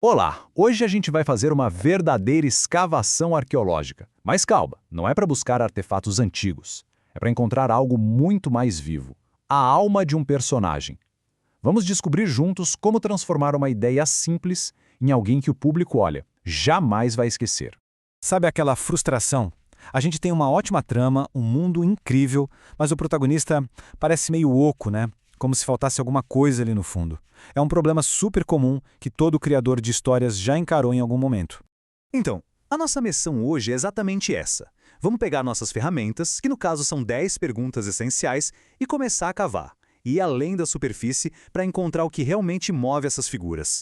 Olá, hoje a gente vai fazer uma verdadeira escavação arqueológica. Mas calma, não é para buscar artefatos antigos. É para encontrar algo muito mais vivo. A alma de um personagem. Vamos descobrir juntos como transformar uma ideia simples em alguém que o público olha, jamais vai esquecer. Sabe aquela frustração? A gente tem uma ótima trama, um mundo incrível, mas o protagonista parece meio oco, né? Como se faltasse alguma coisa ali no fundo. É um problema super comum que todo criador de histórias já encarou em algum momento. Então, a nossa missão hoje é exatamente essa. Vamos pegar nossas ferramentas, que no caso são 10 perguntas essenciais, e começar a cavar, e ir além da superfície para encontrar o que realmente move essas figuras.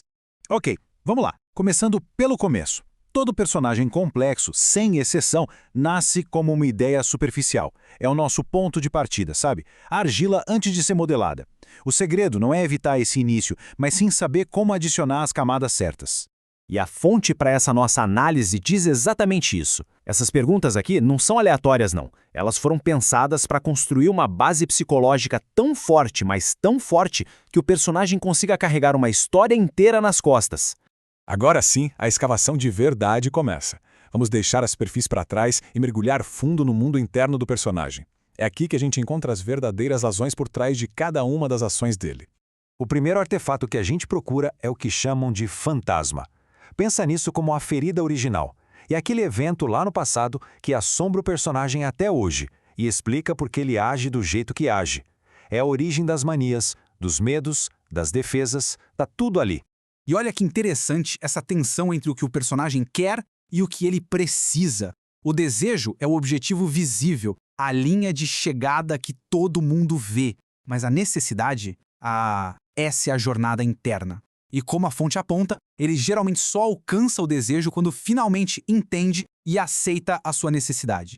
Ok, vamos lá. Começando pelo começo. Todo personagem complexo, sem exceção, nasce como uma ideia superficial. É o nosso ponto de partida, sabe? A argila antes de ser modelada. O segredo não é evitar esse início, mas sim saber como adicionar as camadas certas. E a fonte para essa nossa análise diz exatamente isso. Essas perguntas aqui não são aleatórias, não. Elas foram pensadas para construir uma base psicológica tão forte, mas tão forte, que o personagem consiga carregar uma história inteira nas costas. Agora sim, a escavação de verdade começa. Vamos deixar a superfície para trás e mergulhar fundo no mundo interno do personagem. É aqui que a gente encontra as verdadeiras razões por trás de cada uma das ações dele. O primeiro artefato que a gente procura é o que chamam de fantasma. Pensa nisso como a ferida original. É aquele evento lá no passado que assombra o personagem até hoje e explica por que ele age do jeito que age. É a origem das manias, dos medos, das defesas, tá tudo ali. E olha que interessante essa tensão entre o que o personagem quer e o que ele precisa. O desejo é o objetivo visível, a linha de chegada que todo mundo vê. Mas a necessidade, essa é a jornada interna. E como a fonte aponta, ele geralmente só alcança o desejo quando finalmente entende e aceita a sua necessidade.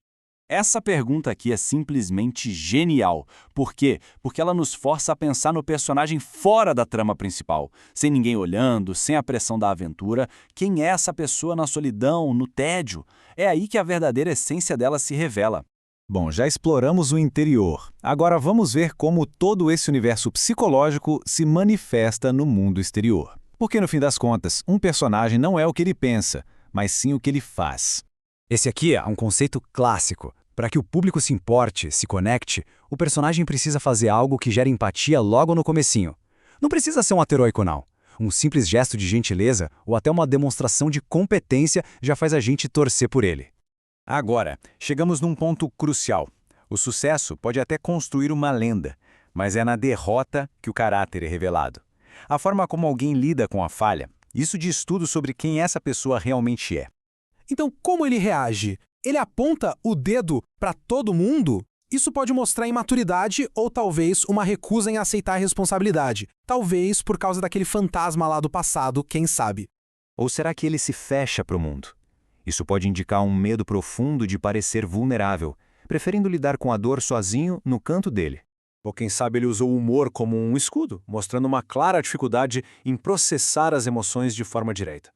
Essa pergunta aqui é simplesmente genial. Por quê? Porque ela nos força a pensar no personagem fora da trama principal. Sem ninguém olhando, sem a pressão da aventura. Quem é essa pessoa na solidão, no tédio? É aí que a verdadeira essência dela se revela. Bom, já exploramos o interior. Agora vamos ver como todo esse universo psicológico se manifesta no mundo exterior. Porque no fim das contas, um personagem não é o que ele pensa, mas sim o que ele faz. Esse aqui é um conceito clássico. Para que o público se importe, se conecte, o personagem precisa fazer algo que gere empatia logo no comecinho. Não precisa ser um ato heróico, não. Um simples gesto de gentileza ou até uma demonstração de competência já faz a gente torcer por ele. Agora, chegamos num ponto crucial. O sucesso pode até construir uma lenda, mas é na derrota que o caráter é revelado. A forma como alguém lida com a falha, isso diz tudo sobre quem essa pessoa realmente é. Então, como ele reage? Ele aponta o dedo para todo mundo? Isso pode mostrar imaturidade ou talvez uma recusa em aceitar a responsabilidade. Talvez por causa daquele fantasma lá do passado, quem sabe. Ou será que ele se fecha para o mundo? Isso pode indicar um medo profundo de parecer vulnerável, preferindo lidar com a dor sozinho no canto dele. Ou quem sabe ele usou o humor como um escudo, mostrando uma clara dificuldade em processar as emoções de forma direta.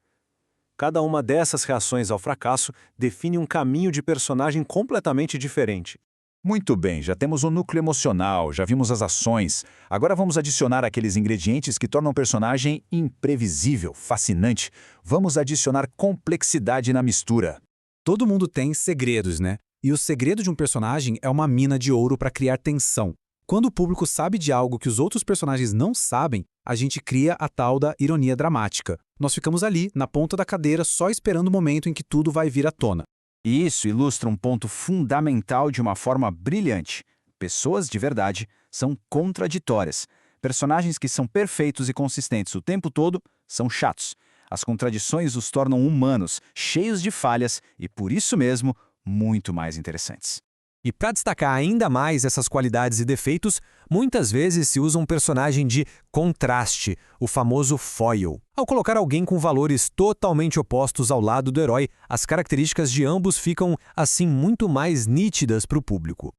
Cada uma dessas reações ao fracasso define um caminho de personagem completamente diferente. Muito bem, já temos o núcleo emocional, já vimos as ações. Agora vamos adicionar aqueles ingredientes que tornam o personagem imprevisível, fascinante. Vamos adicionar complexidade na mistura. Todo mundo tem segredos, né? E o segredo de um personagem é uma mina de ouro para criar tensão. Quando o público sabe de algo que os outros personagens não sabem, a gente cria a tal da ironia dramática. Nós ficamos ali, na ponta da cadeira, só esperando o momento em que tudo vai vir à tona. E isso ilustra um ponto fundamental de uma forma brilhante. Pessoas de verdade são contraditórias. Personagens que são perfeitos e consistentes o tempo todo são chatos. As contradições os tornam humanos, cheios de falhas e, por isso mesmo, muito mais interessantes. E para destacar ainda mais essas qualidades e defeitos, muitas vezes se usa um personagem de contraste, o famoso foil. Ao colocar alguém com valores totalmente opostos ao lado do herói, as características de ambos ficam, assim, muito mais nítidas para o público.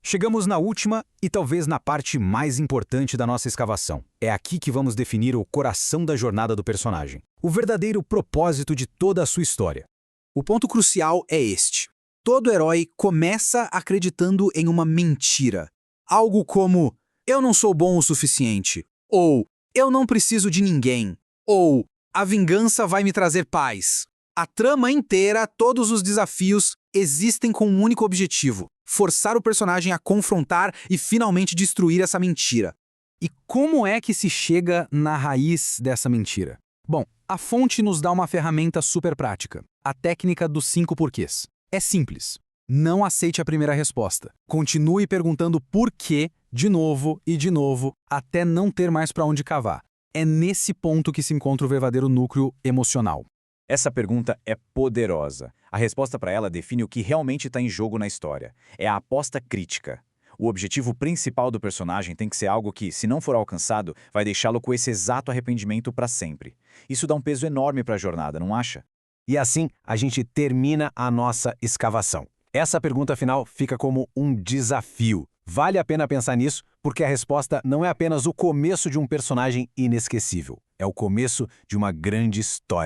Chegamos na última e talvez na parte mais importante da nossa escavação. É aqui que vamos definir o coração da jornada do personagem, o verdadeiro propósito de toda a sua história. O ponto crucial é este. Todo herói começa acreditando em uma mentira. Algo como, eu não sou bom o suficiente, ou eu não preciso de ninguém, ou A vingança vai me trazer paz. A trama inteira, todos os desafios, existem com um único objetivo: forçar o personagem a confrontar e finalmente destruir essa mentira. E como é que se chega na raiz dessa mentira? Bom, a fonte nos dá uma ferramenta super prática: a técnica dos 5 porquês. É simples. Não aceite a primeira resposta. Continue perguntando por quê de novo e de novo, até não ter mais para onde cavar. É nesse ponto que se encontra o verdadeiro núcleo emocional. Essa pergunta é poderosa. A resposta para ela define o que realmente está em jogo na história. É a aposta crítica. O objetivo principal do personagem tem que ser algo que, se não for alcançado, vai deixá-lo com esse exato arrependimento para sempre. Isso dá um peso enorme para a jornada, não acha? E assim, a gente termina a nossa escavação. Essa pergunta final fica como um desafio. Vale a pena pensar nisso, porque a resposta não é apenas o começo de um personagem inesquecível. É o começo de uma grande história.